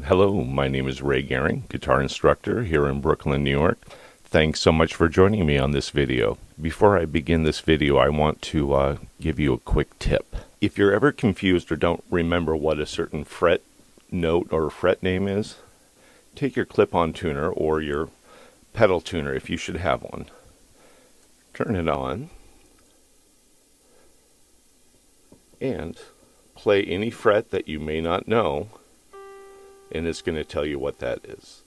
Hello, my name is Ray Gehring, guitar instructor here in Brooklyn, New York. Thanks so much for joining me on this video. Before I begin this video, I want to give you a quick tip. If you're ever confused or don't remember what a certain fret note or fret name is, take your clip-on tuner or your pedal tuner, if you should have one. Turn it on and play any fret that you may not know, and it's going to tell you what that is.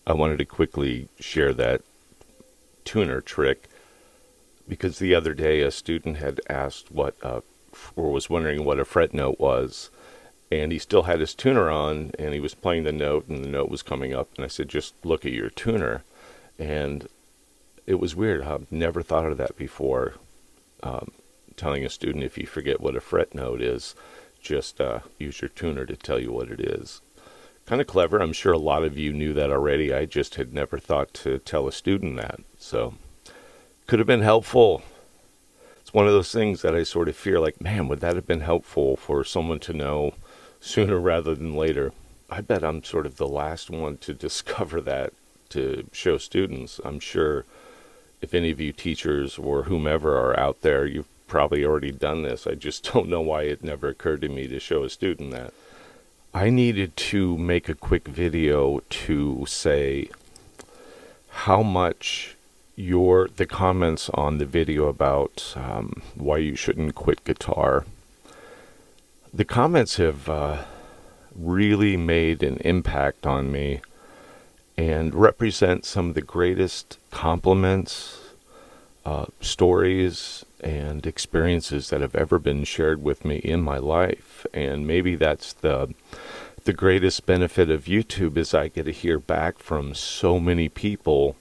I wanted to quickly share that tuner trick because the other day a student had asked or was wondering what a fret note was, and he still had his tuner on and he was playing the note and the note was coming up, and I said, just look at your tuner. And it was weird. I've never thought of that before, telling a student if you forget what a fret note is, just use your tuner to tell you what it is. Kind of clever. I'm sure a lot of you knew that already. I just had never thought to tell a student that. So, could have been helpful. It's one of those things that I sort of fear like, man, would that have been helpful for someone to know sooner rather than later? I bet I'm sort of the last one to discover that to show students. I'm sure if any of you teachers or whomever are out there, you've probably already done this. I just don't know why it never occurred to me to show a student that. I needed to make a quick video to say how much the comments on the video about why you shouldn't quit guitar, the comments have really made an impact on me and represent some of the greatest compliments, stories, and experiences that have ever been shared with me in my life. And maybe that's the greatest benefit of YouTube, is I get to hear back from so many people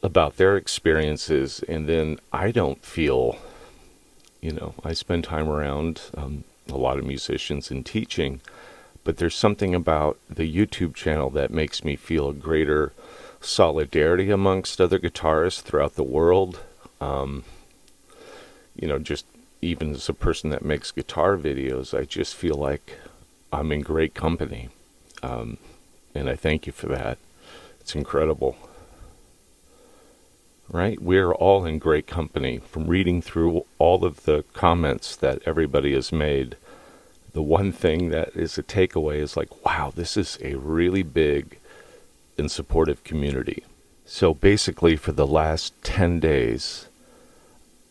about their experiences, and then I don't feel, I spend time around a lot of musicians and teaching, but there's something about the YouTube channel that makes me feel a greater solidarity amongst other guitarists throughout the world. Just even as a person that makes guitar videos, I just feel like I'm in great company. And I thank you for that. It's incredible. Right? We're all in great company. From reading through all of the comments that everybody has made, the one thing that is a takeaway is like, wow, this is a really big and supportive community. So basically for the last 10 days,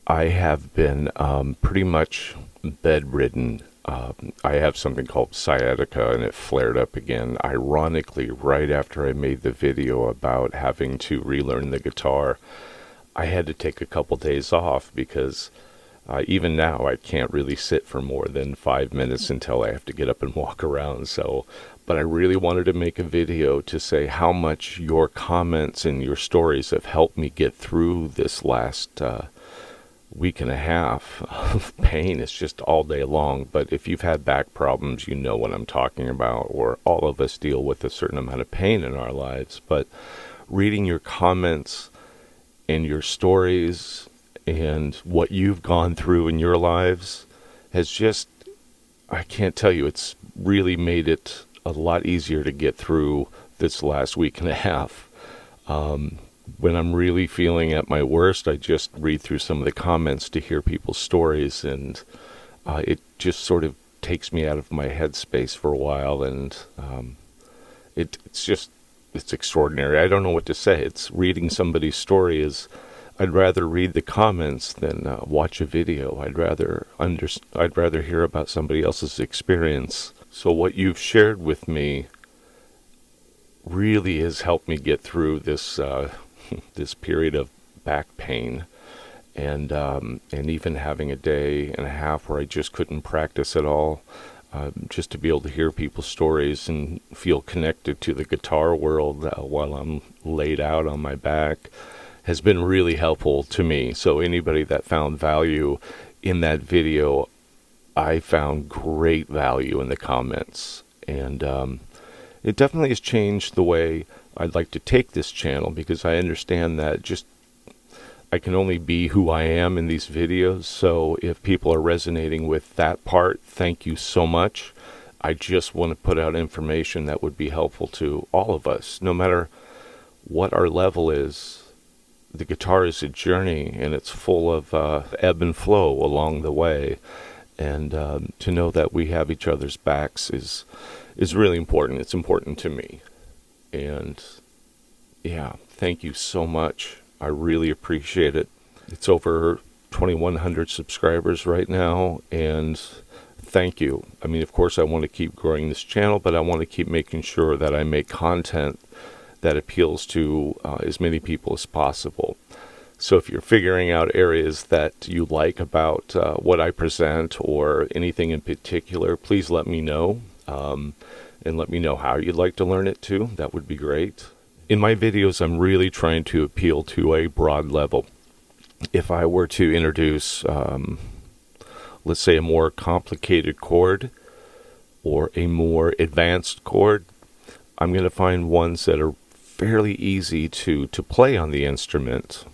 I have been pretty much bedridden. I have something called sciatica, and it flared up again, ironically, right after I made the video about having to relearn the guitar. I had to take a couple days off because even now I can't really sit for more than 5 minutes until I have to get up and walk around. But I really wanted to make a video to say how much your comments and your stories have helped me get through this last week and a half of pain. It's just all day long. But if you've had back problems, you know what I'm talking about, or all of us deal with a certain amount of pain in our lives. But reading your comments and your stories and what you've gone through in your lives has just, I can't tell you, it's really made it a lot easier to get through this last week and a half. When I'm really feeling at my worst, I just read through some of the comments to hear people's stories, and it just sort of takes me out of my headspace for a while, and it's extraordinary. I don't know what to say. It's reading somebody's story is, I'd rather read the comments than watch a video. I'd rather hear about somebody else's experience. So what you've shared with me really has helped me get through this this period of back pain, and even having a day and a half where I just couldn't practice at all, just to be able to hear people's stories and feel connected to the guitar world while I'm laid out on my back has been really helpful to me. So anybody that found value in that video, I found great value in the comments, and it definitely has changed the way I'd like to take this channel, because I understand that I can only be who I am in these videos. So if people are resonating with that part, thank you so much. I just want to put out information that would be helpful to all of us, no matter what our level is. The guitar is a journey, and it's full of ebb and flow along the way. And to know that we have each other's backs is really important. It's important to me. And yeah, thank you so much. I really appreciate it. It's over 2,100 subscribers right now, and thank you. I mean, of course, I want to keep growing this channel, but I want to keep making sure that I make content that appeals to as many people as possible. So if you're figuring out areas that you like about what I present or anything in particular, please let me know, and let me know how you'd like to learn it too. That would be great. In my videos, I'm really trying to appeal to a broad level. If I were to introduce, let's say, a more complicated chord or a more advanced chord, I'm going to find ones that are fairly easy to play on the instrument.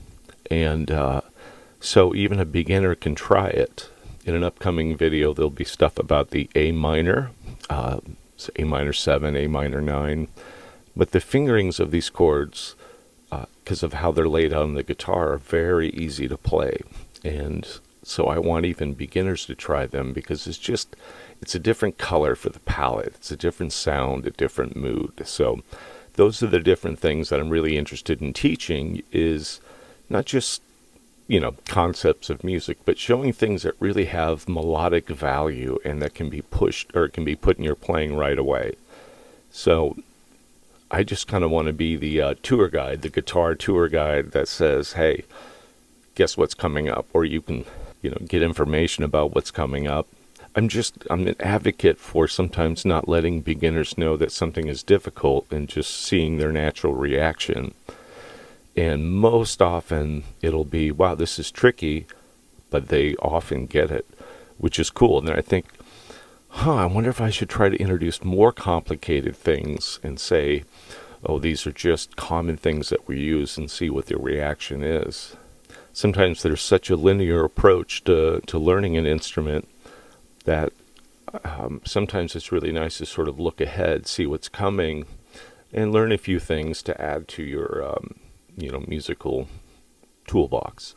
And so even a beginner can try it. In an upcoming video, there'll be stuff about the A minor, so A minor 7, A minor 9. But the fingerings of these chords, because of how they're laid out on the guitar, are very easy to play. And so I want even beginners to try them, because it's a different color for the palette. It's a different sound, a different mood. So those are the different things that I'm really interested in teaching, is not just, concepts of music, but showing things that really have melodic value and that can be pushed or can be put in your playing right away. So I just kind of want to be the tour guide, the guitar tour guide that says, hey, guess what's coming up? Or you can, get information about what's coming up. I'm an advocate for sometimes not letting beginners know that something is difficult and just seeing their natural reaction. And most often it'll be, wow, this is tricky, but they often get it, which is cool. And then I think, I wonder if I should try to introduce more complicated things and say, oh, these are just common things that we use, and see what their reaction is. Sometimes there's such a linear approach to learning an instrument that sometimes it's really nice to sort of look ahead, see what's coming, and learn a few things to add to your musical toolbox.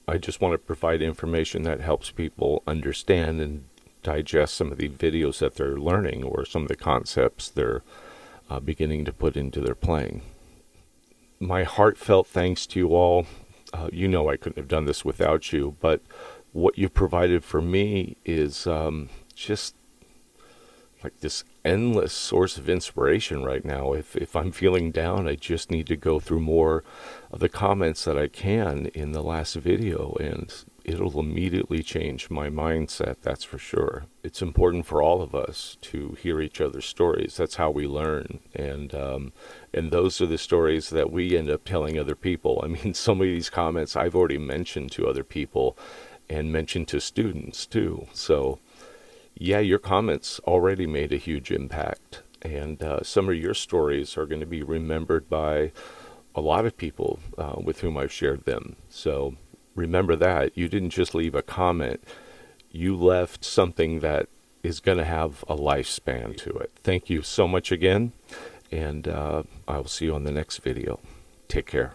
I just want to provide information that helps people understand and digest some of the videos that they're learning, or some of the concepts they're beginning to put into their playing. My heartfelt thanks to you all. I couldn't have done this without you, but what you provided for me is just like this endless source of inspiration right now. If I'm feeling down, I just need to go through more of the comments that I can in the last video, and it'll immediately change my mindset, that's for sure. It's important for all of us to hear each other's stories. That's how we learn, and those are the stories that we end up telling other people. I mean, some of these comments I've already mentioned to other people, and mentioned to students too. So yeah, your comments already made a huge impact, and some of your stories are going to be remembered by a lot of people with whom I've shared them. So remember that. You didn't just leave a comment. You left something that is going to have a lifespan to it. Thank you so much again, and I will see you on the next video. Take care.